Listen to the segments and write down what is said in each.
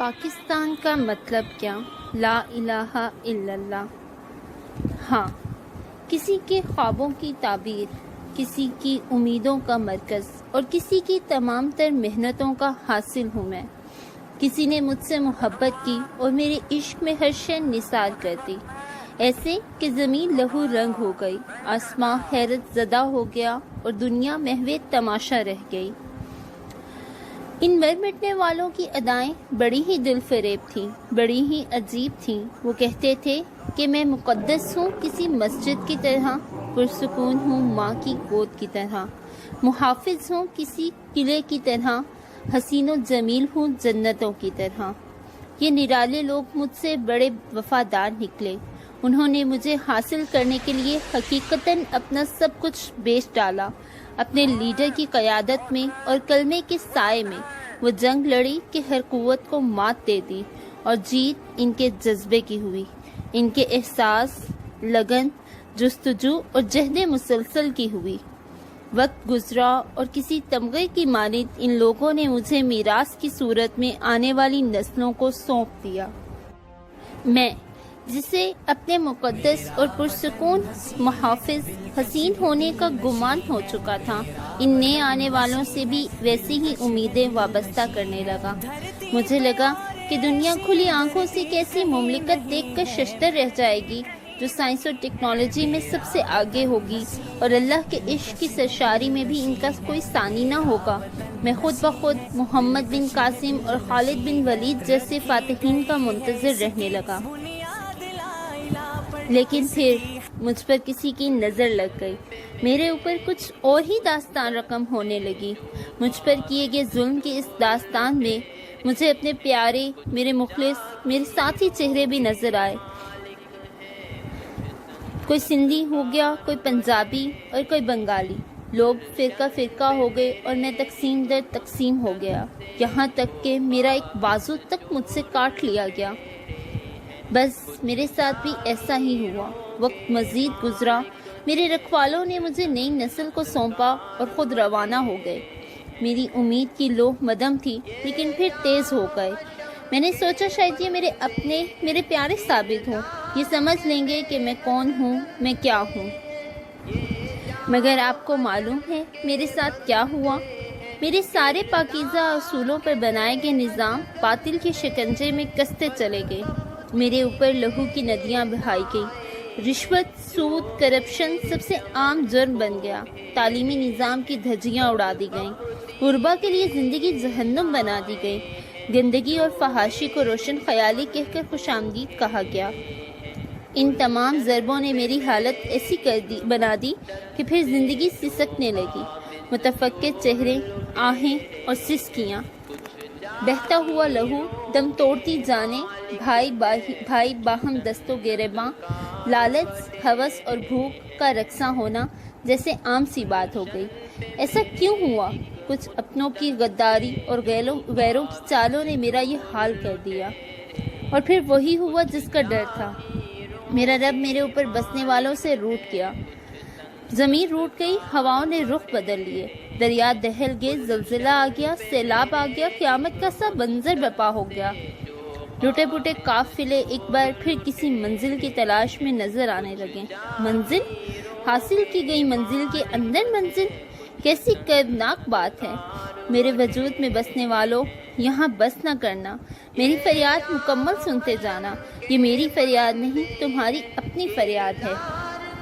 پاکستان کا مطلب کیا؟ لا الہ الا اللہ۔ ہاں، کسی کے خوابوں کی تعبیر، کسی کی امیدوں کا مرکز اور کسی کی تمام تر محنتوں کا حاصل ہوں میں۔ کسی نے مجھ سے محبت کی اور میرے عشق میں ہر شے نثار کر دی، ایسے کہ زمین لہو رنگ ہو گئی، آسماں حیرت زدہ ہو گیا اور دنیا محو تماشا رہ گئی۔ ان مر مٹنے والوں کی ادائیں بڑی ہی دل فریب تھیں، بڑی ہی عجیب تھیں۔ وہ کہتے تھے کہ میں مقدس ہوں کسی مسجد کی طرح، پرسکون ہوں ماں کی گود کی طرح، محافظ ہوں کسی قلعے کی طرح، حسین و جمیل ہوں جنتوں کی طرح۔ یہ نرالے لوگ مجھ سے بڑے وفادار نکلے۔ انہوں نے مجھے حاصل کرنے کے لیے حقیقتاً اپنا سب کچھ بیچ ڈالا۔ اپنے لیڈر کی قیادت میں اور کلمے کے سائے میں وہ جنگ لڑی کہ ہر قوت کو مات دے دی، اور جیت ان کے جذبے کی ہوئی، ان کے احساس، لگن، جستجو اور جہد مسلسل کی ہوئی۔ وقت گزرا اور کسی تمغے کی مانند ان لوگوں نے مجھے میراث کی صورت میں آنے والی نسلوں کو سونپ دیا۔ میں جسے اپنے مقدس اور پرسکون محافظ حسین ہونے کا گمان ہو چکا تھا، ان نئے آنے والوں سے بھی ویسی ہی امیدیں وابستہ کرنے لگا۔ مجھے لگا کہ دنیا کھلی آنکھوں سے کیسی مملکت دیکھ کر ششدر رہ جائے گی جو سائنس اور ٹیکنالوجی میں سب سے آگے ہوگی، اور اللہ کے عشق کی سرشاری میں بھی ان کا کوئی ثانی نہ ہوگا۔ میں خود بخود محمد بن قاسم اور خالد بن ولید جیسے فاتحین کا منتظر رہنے لگا۔ لیکن پھر مجھ پر کسی کی نظر لگ گئی، میرے اوپر کچھ اور ہی داستان رقم ہونے لگی۔ مجھ پر کیے گئے ظلم کی اس داستان میں مجھے اپنے پیارے، میرے مخلص، میرے ساتھی چہرے بھی نظر آئے۔ کوئی سندھی ہو گیا، کوئی پنجابی اور کوئی بنگالی۔ لوگ فرقہ فرقہ ہو گئے اور میں تقسیم در تقسیم ہو گیا، یہاں تک کہ میرا ایک بازو تک مجھ سے کاٹ لیا گیا۔ بس میرے ساتھ بھی ایسا ہی ہوا۔ وقت مزید گزرا، میرے رکھوالوں نے مجھے نئی نسل کو سونپا اور خود روانہ ہو گئے۔ میری امید کی لوح مدم تھی، لیکن پھر تیز ہو گئے۔ میں نے سوچا شاید یہ میرے اپنے، میرے پیارے ثابت ہوں، یہ سمجھ لیں گے کہ میں کون ہوں، میں کیا ہوں۔ مگر آپ کو معلوم ہے میرے ساتھ کیا ہوا؟ میرے سارے پاکیزہ اصولوں پر بنائے گئے نظام باطل کے شکنجے میں کستے چلے گئے۔ میرے اوپر لہو کی ندیاں بہائی گئی۔ رشوت، سود، کرپشن سب سے عام جرم بن گیا۔ تعلیمی نظام کی دھجیاں اڑا دی گئیں۔ غربا کے لیے زندگی جہنم بنا دی گئی۔ گندگی اور فحاشی کو روشن خیالی کہہ کر خوش آمدید کہا گیا۔ ان تمام ضربوں نے میری حالت ایسی بنا دی کہ پھر زندگی سسکنے لگی۔ متفکر چہرے، آہیں اور سسکیاں، بہتا ہوا لہو، دم توڑتی جانیں، بھائی باہم دست و گریباں، لالچ، ہوس اور بھوک کا رقصاں ہونا جیسے عام سی بات ہو گئی۔ ایسا کیوں ہوا؟ کچھ اپنوں کی غداری اور غیروں کی چالوں نے میرا یہ حال کر دیا۔ اور پھر وہی ہوا جس کا ڈر تھا۔ میرا رب میرے اوپر بسنے والوں سے روٹھ گیا۔ زمین روٹ گئی، ہواؤں نے رخ بدل لیے، دریا دہل گئے، زلزلہ آ گیا، سیلاب آ گیا، قیامت کا سا منظر برپا ہو گیا۔ ٹوٹے پھوٹے قافلے ایک بار پھر کسی منزل کی تلاش میں نظر آنے لگے۔ منزل؟ حاصل کی گئی منزل کے اندر منزل؟ کیسی کردناک بات ہے۔ میرے وجود میں بسنے والوں، یہاں بس نہ کرنا، میری فریاد مکمل سنتے جانا۔ یہ میری فریاد نہیں، تمہاری اپنی فریاد ہے۔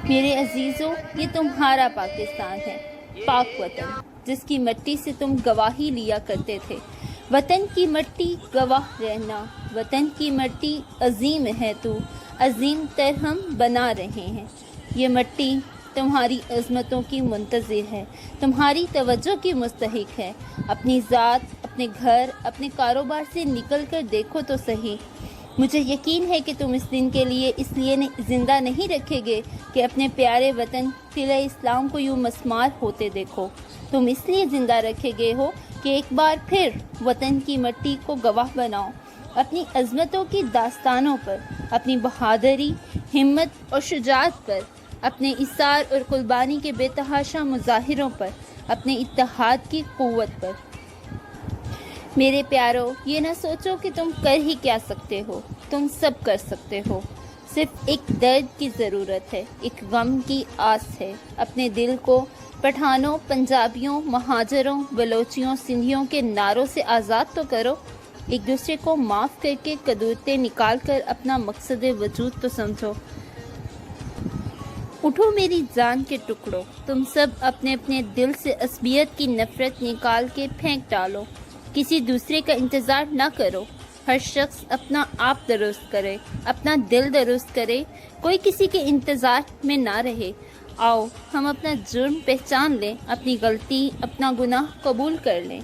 میرے عزیزوں، یہ تمہارا پاکستان ہے، پاک وطن، جس کی مٹی سے تم گواہی لیا کرتے تھے۔ وطن کی مٹی گواہ رہنا، وطن کی مٹی عظیم ہے، تو عظیم تر ہم بنا رہے ہیں۔ یہ مٹی تمہاری عظمتوں کی منتظر ہے، تمہاری توجہ کی مستحق ہے۔ اپنی ذات، اپنے گھر، اپنے کاروبار سے نکل کر دیکھو تو صحیح۔ مجھے یقین ہے کہ تم اس دن کے لیے اس لیے زندہ نہیں رکھے گے کہ اپنے پیارے وطن قلعہ اسلام کو یوں مسمار ہوتے دیکھو۔ تم اس لیے زندہ رکھے گئے ہو کہ ایک بار پھر وطن کی مٹی کو گواہ بناؤ، اپنی عظمتوں کی داستانوں پر، اپنی بہادری، ہمت اور شجاعت پر، اپنے اثار اور قربانی کے بے تحاشا مظاہروں پر، اپنے اتحاد کی قوت پر۔ میرے پیارو، یہ نہ سوچو کہ تم کر ہی کیا سکتے ہو، تم سب کر سکتے ہو۔ صرف ایک درد کی ضرورت ہے، ایک غم کی آس ہے۔ اپنے دل کو پٹھانوں، پنجابیوں، مہاجروں، بلوچیوں، سندھیوں کے نعروں سے آزاد تو کرو۔ ایک دوسرے کو معاف کر کے قدورتیں نکال کر اپنا مقصد وجود تو سمجھو۔ اٹھو میری جان کے ٹکڑوں، تم سب اپنے اپنے دل سے عصبیت کی نفرت نکال کے پھینک ڈالو۔ کسی دوسرے کا انتظار نہ کرو، ہر شخص اپنا آپ درست کرے، اپنا دل درست کرے، کوئی کسی کے انتظار میں نہ رہے۔ آؤ ہم اپنا جرم پہچان لیں، اپنی غلطی، اپنا گناہ قبول کر لیں۔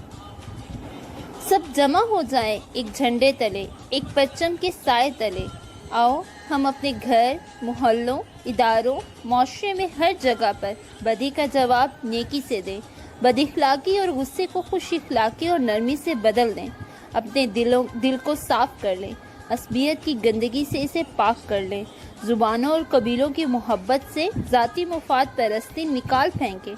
سب جمع ہو جائیں ایک جھنڈے تلے، ایک پرچم کے سائے تلے۔ آؤ ہم اپنے گھر، محلوں، اداروں، معاشرے میں ہر جگہ پر بدی کا جواب نیکی سے دیں، بد اخلاقی اور غصے کو خوش اخلاقی اور نرمی سے بدل دیں۔ اپنے دل کو صاف کر لیں، عصبیت کی گندگی سے اسے پاک کر لیں، زبانوں اور قبیلوں کی محبت سے ذاتی مفاد پرستی نکال پھینکیں،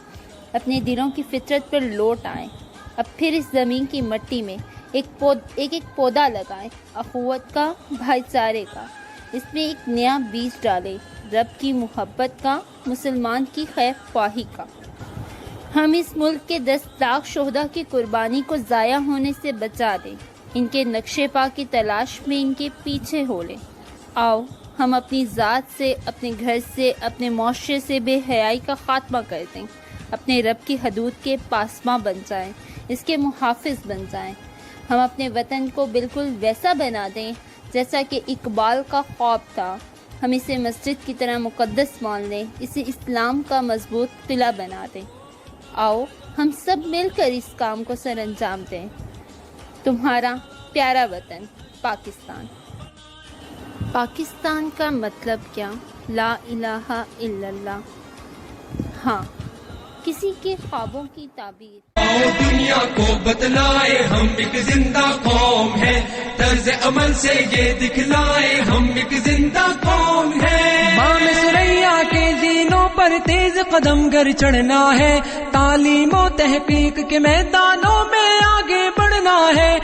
اپنے دلوں کی فطرت پر لوٹ آئیں۔ اب پھر اس زمین کی مٹی میں ایک پودا لگائیں، اخوت کا، بھائی چارے کا۔ اس میں ایک نیا بیج ڈالیں، رب کی محبت کا، مسلمان کی خیر خواہی کا۔ ہم اس ملک کے 10 لاکھ شہداء کی قربانی کو ضائع ہونے سے بچا دیں، ان کے نقشے پا کی تلاش میں ان کے پیچھے ہو لیں۔ آؤ ہم اپنی ذات سے، اپنے گھر سے، اپنے معاشرے سے بے حیائی کا خاتمہ کر دیں، اپنے رب کی حدود کے پاسباں بن جائیں، اس کے محافظ بن جائیں۔ ہم اپنے وطن کو بالکل ویسا بنا دیں جیسا کہ اقبال کا خواب تھا۔ ہم اسے مسجد کی طرح مقدس مان لیں، اسے اسلام کا مضبوط قلعہ بنا دیں۔ آؤ ہم سب مل کر اس کام کو سر انجام دیں۔ تمہارا پیارا وطن پاکستان۔ پاکستان کا مطلب کیا؟ لا الہ الا اللہ۔ ہاں، کسی کے خوابوں کی تعبیر۔ دنیا کو بتلائے ہم ایک زندہ قوم ہے، طرز عمل سے یہ دکھلائے ہم ایک زندہ قوم ہے۔ بام سریا کے زینوں پر تیز قدم گر چڑھنا ہے، تعلیم و تحقیق کے میدانوں میں آگے بڑھنا ہے۔